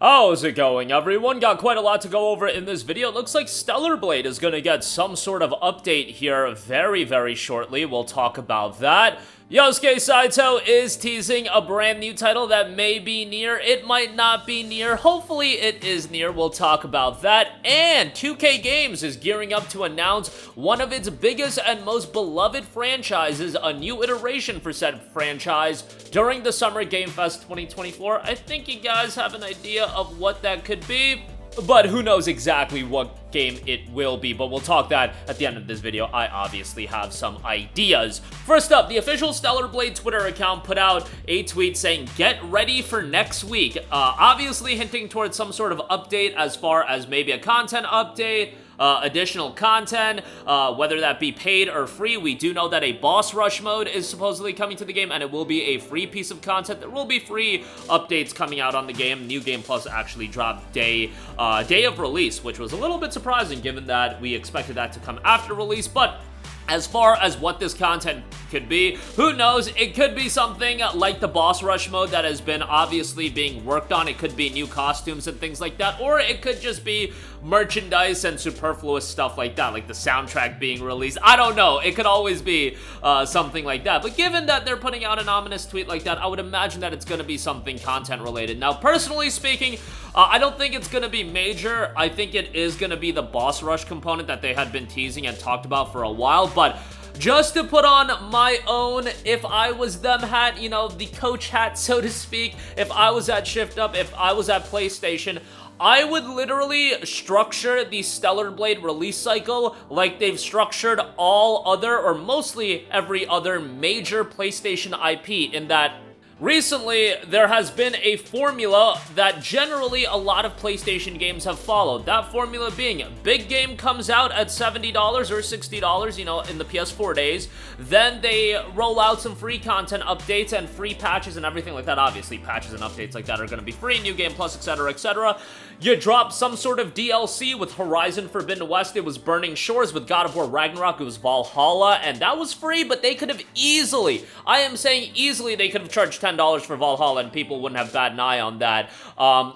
How's it going, everyone? Got quite a lot to go over in this video. It looks like Stellar Blade is gonna get some sort of update here very shortly. We'll talk about that. Yosuke Saito is teasing a brand new title that may be NieR. It might not be NieR. Hopefully it is NieR. We'll talk about that. And 2K Games is gearing up to announce one of its biggest and most beloved franchises, a new iteration for said franchise, during the Summer Game Fest 2024. I think you guys have an idea of what that could be, but who knows exactly what game it will be, but we'll talk that at the end of this video. I obviously have some ideas. First up, the official Stellar Blade Twitter account put out a tweet saying, "Get ready for next week," obviously hinting towards some sort of update as far as maybe a content update, additional content, whether that be paid or free. We do know that a boss rush mode is supposedly coming to the game, and it will be a free piece of content. There will be free updates coming out on the game. New Game Plus actually dropped day of release, which was a little bit surprising given that we expected that to come after release, but as far as what this content could be, who knows? It could be something like the boss rush mode that has been obviously being worked on. It could be new costumes and things like that, or it could just be merchandise and superfluous stuff like that, like the soundtrack being released. I don't know. It could always be something like that, but given that they're putting out an ominous tweet like that, I would imagine that it's going to be something content related. Now, personally speaking, I don't think it's going to be major. I think it is going to be the boss rush component that they had been teasing and talked about for a while, but just to put on my own, if I was them hat, you know, the coach hat, so to speak, if I was at Shift Up, if I was at PlayStation, I would literally structure the Stellar Blade release cycle like they've structured all other, or mostly every other major PlayStation IP, in that recently, there has been a formula that generally a lot of PlayStation games have followed. That formula being, big game comes out at $70 or $60, you know, in the PS4 days. Then they roll out some free content updates and free patches and everything like that. Obviously, patches and updates like that are going to be free, New Game Plus, etc., etc. You drop some sort of DLC with Horizon Forbidden West. It was Burning Shores. With God of War Ragnarok, it was Valhalla, and that was free, but they could have easily, I am saying easily, they could have charged $10 for Valhalla and people wouldn't have bat an eye on that.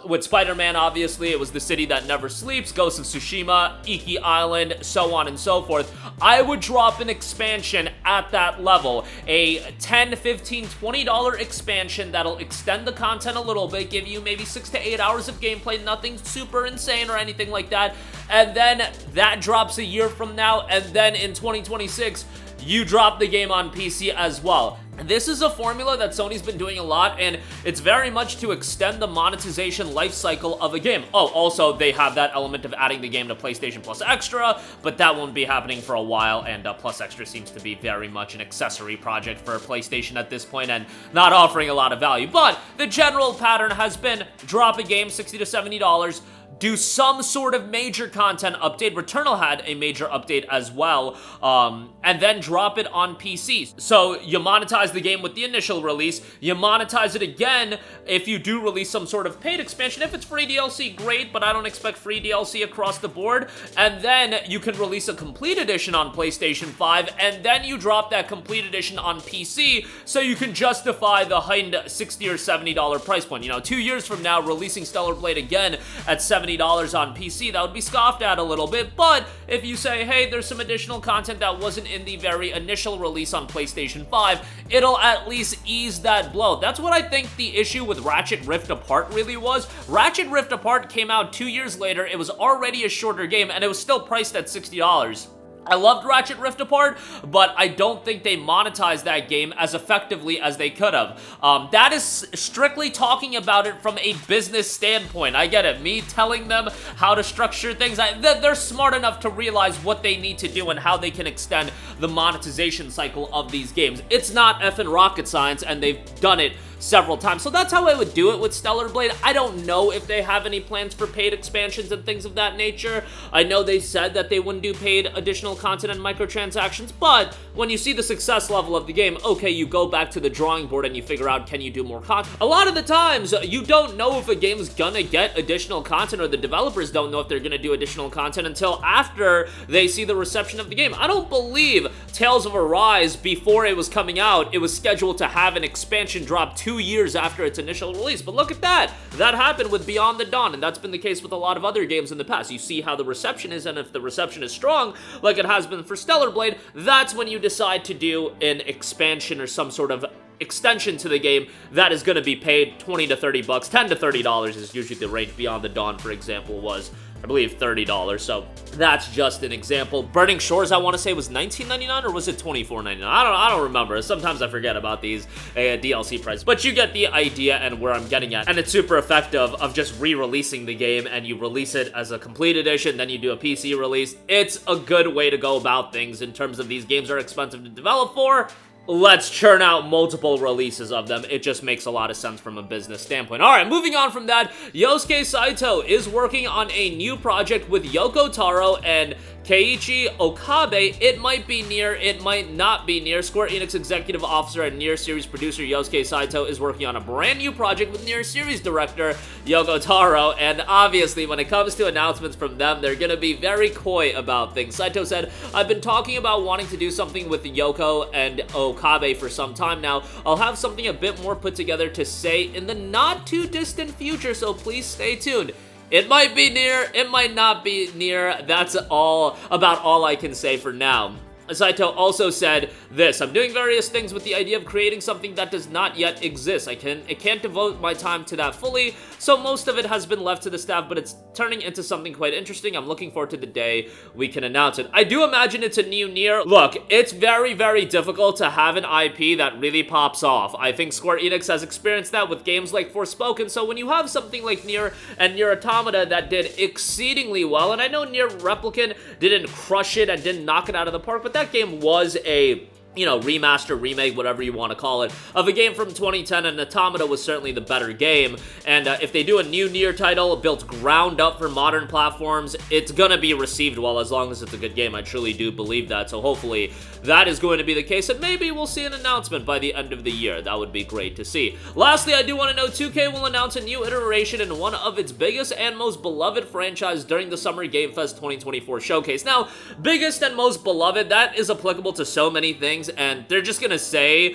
With Spider-Man, obviously, it was The City That Never Sleeps, Ghost of Tsushima, Iki Island, so on and so forth. I would drop an expansion at that level. A $10, $15, $20 expansion that'll extend the content a little bit, give you maybe 6 to 8 hours of gameplay, nothing super insane or anything like that, and then that drops a year from now, and then in 2026, you drop the game on PC as well. This is a formula that Sony's been doing a lot, and it's very much to extend the monetization life cycle of a game. Oh, also, they have that element of adding the game to PlayStation Plus Extra, but that won't be happening for a while, and Plus Extra seems to be very much an accessory project for PlayStation at this point and not offering a lot of value. But the general pattern has been drop a game, $60 to $70, do some sort of major content update. Returnal had a major update as well, and then drop it on PC. So you monetize the game with the initial release, you monetize it again if you do release some sort of paid expansion. If it's free DLC, great, but I don't expect free DLC across the board. And then you can release a complete edition on PlayStation 5, and then you drop that complete edition on PC, so you can justify the heightened $60 or $70 price point. You know, 2 years from now, releasing Stellar Blade again at $70 on PC, that would be scoffed at a little bit. But if you say, hey, there's some additional content that wasn't in the very initial release on PlayStation 5, it'll at least ease that blow. That's what I think the issue with Ratchet Rift Apart really was. Ratchet Rift Apart came out 2 years later, it was already a shorter game, and it was still priced at $60. I loved Ratchet Rift Apart, but I don't think they monetized that game as effectively as they could have. That is strictly talking about it from a business standpoint. I get it. Me telling them how to structure things, they're smart enough to realize what they need to do and how they can extend the monetization cycle of these games. It's not effing rocket science, and they've done it several times. So that's how I would do it with Stellar Blade. I don't know if they have any plans for paid expansions and things of that nature. I know they said that they wouldn't do paid additional content and microtransactions, but when you see the success level of the game, okay, you go back to the drawing board and you figure out, can you do more content? A lot of the times, you don't know if a game's gonna get additional content, or the developers don't know if they're gonna do additional content until after they see the reception of the game. I don't believe believe Tales of Arise, before it was coming out, it was scheduled to have an expansion drop 2 years after its initial release. But look at that! That happened with Beyond the Dawn, and that's been the case with a lot of other games in the past. You see how the reception is, and if the reception is strong, like it has been for Stellar Blade, that's when you decide to do an expansion or some sort of extension to the game that is going to be paid 20 to 30 bucks. 10 to 30 dollars is usually the range. Beyond the Dawn, for example, was, I believe, $30. So that's just an example. Burning Shores, I want to say, was $19.99 or was it $24.99? I don't remember. Sometimes I forget about these DLC prices. But you get the idea and where I'm getting at. And it's super effective of just re-releasing the game, and you release it as a complete edition, then you do a PC release. It's a good way to go about things in terms of these games are expensive to develop for. Let's churn out multiple releases of them. It just makes a lot of sense from a business standpoint. Alright, moving on from that, Yosuke Saito is working on a new project with Yoko Taro and Keiichi Okabe. It might be NieR, it might not be NieR. Square Enix executive officer and NieR series producer Yosuke Saito is working on a brand new project with NieR series director Yoko Taro, and obviously when it comes to announcements from them, they're gonna be very coy about things. Saito said, "I've been talking about wanting to do something with Yoko and Okabe for some time now. I'll have something a bit more put together to say in the not too distant future, so please stay tuned." It might be NieR, it might not be NieR. That's about all I can say for now. Saito also said this, "I'm doing various things with the idea of creating something that does not yet exist. I can't devote my time to that fully, so most of it has been left to the staff, but it's turning into something quite interesting. I'm looking forward to the day we can announce it." I do imagine it's a new NieR. Look, it's very, very difficult to have an IP that really pops off. I think Square Enix has experienced that with games like Forspoken, so when you have something like NieR and NieR Automata that did exceedingly well, and I know NieR Replicant didn't crush it and didn't knock it out of the park, but that game was a, remaster, remake, whatever you want to call it, of a game from 2010, and Automata was certainly the better game. And if they do a new NieR title built ground up for modern platforms, it's gonna be received well as long as it's a good game. I truly do believe that, so hopefully that is going to be the case, and maybe we'll see an announcement by the end of the year. That would be great to see. Lastly, I do want to know 2K will announce a new iteration in one of its biggest and most beloved franchise during the Summer Game Fest 2024 showcase. Now, biggest and most beloved, that is applicable to so many things, and they're just gonna say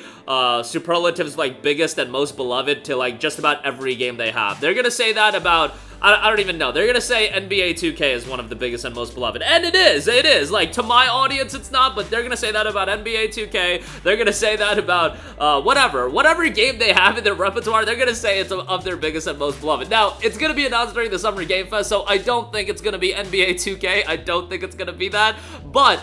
superlatives like biggest and most beloved to like just about every game they have. They're gonna say that about, I don't even know. They're gonna say NBA 2K is one of the biggest and most beloved. And it is. Like, to my audience, it's not, but they're gonna say that about NBA 2K. They're gonna say that about, whatever game they have in their repertoire, they're gonna say it's of their biggest and most beloved. Now, it's gonna be announced during the Summer Game Fest, so I don't think it's gonna be NBA 2K. I don't think it's gonna be that. But,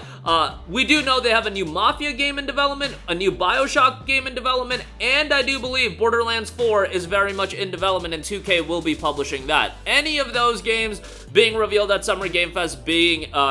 we do know they have a new Mafia game in development, a new Bioshock game in development, and I do believe Borderlands 4 is very much in development, and 2K will be publishing that. Any of those games being revealed at Summer Game Fest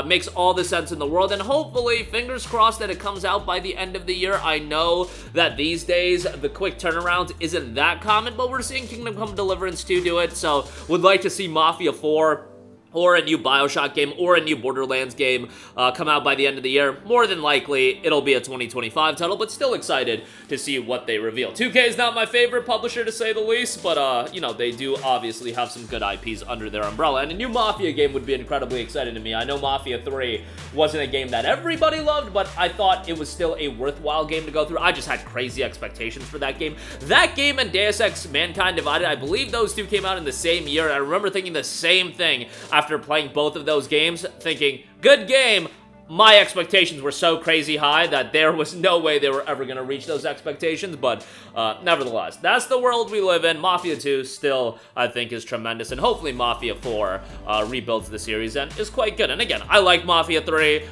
makes all the sense in the world, and hopefully, fingers crossed that it comes out by the end of the year. I know that these days, the quick turnaround isn't that common, but we're seeing Kingdom Come Deliverance 2 do it, so would like to see Mafia 4 or a new Bioshock game, or a new Borderlands game come out by the end of the year. More than likely, it'll be a 2025 title, but still excited to see what they reveal. 2K is not my favorite publisher, to say the least, but, they do obviously have some good IPs under their umbrella, and a new Mafia game would be incredibly exciting to me. I know Mafia 3 wasn't a game that everybody loved, but I thought it was still a worthwhile game to go through. I just had crazy expectations for that game. That game and Deus Ex Mankind Divided, I believe those two came out in the same year, and I remember thinking the same thing after playing both of those games, thinking, good game. My expectations were so crazy high that there was no way they were ever going to reach those expectations, but nevertheless, that's the world we live in. Mafia 2 still, I think, is tremendous, and hopefully Mafia 4 rebuilds the series and is quite good. And again, I like Mafia 3.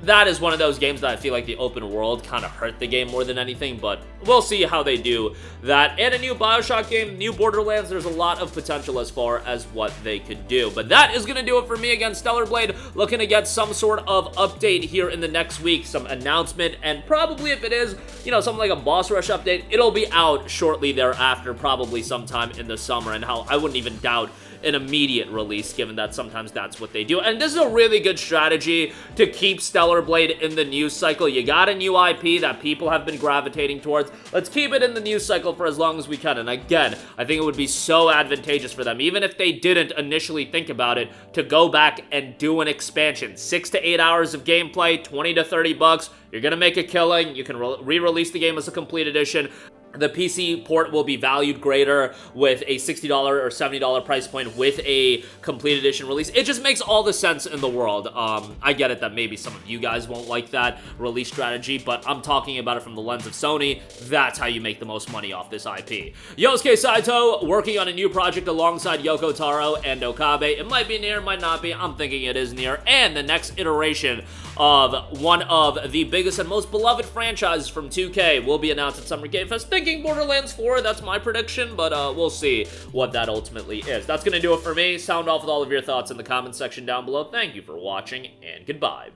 That is one of those games that I feel like the open world kind of hurt the game more than anything, but we'll see how they do that. And a new Bioshock game, new Borderlands, there's a lot of potential as far as what they could do. But that is going to do it for me. Again, Stellar Blade looking to get some sort of update here in the next week, some announcement, and probably if it is, something like a boss rush update, it'll be out shortly thereafter, probably sometime in the summer, and I wouldn't even doubt an immediate release, given that sometimes that's what they do. And this is a really good strategy to keep Stellar Blade in the news cycle. You got a new IP that people have been gravitating towards. Let's keep it in the news cycle for as long as we can. And again, I think it would be so advantageous for them, even if they didn't initially think about it, to go back and do an expansion. 6 to 8 hours of gameplay, 20 to 30 bucks. You're gonna make a killing. You can re-release the game as a complete edition. The PC port will be valued greater with a $60 or $70 price point with a complete edition release. It just makes all the sense in the world. I get it that maybe some of you guys won't like that release strategy, but I'm talking about it from the lens of Sony. That's how you make the most money off this IP. Yosuke Saito working on a new project alongside Yoko Taro and Okabe. It might be NieR, might not be. I'm thinking it is NieR. And the next iteration of one of the biggest and most beloved franchises from 2K will be announced at Summer Game Fest. Thinking Borderlands 4, that's my prediction, but we'll see what that ultimately is. That's gonna do it for me. Sound off with all of your thoughts in the comment section down below. Thank you for watching, and goodbye.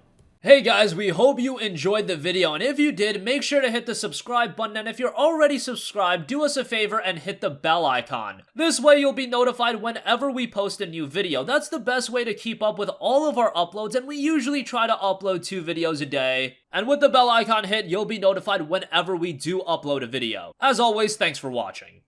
Hey guys, we hope you enjoyed the video, and if you did, make sure to hit the subscribe button, and if you're already subscribed, do us a favor and hit the bell icon. This way you'll be notified whenever we post a new video. That's the best way to keep up with all of our uploads, and we usually try to upload 2 videos a day. And with the bell icon hit, you'll be notified whenever we do upload a video. As always, thanks for watching.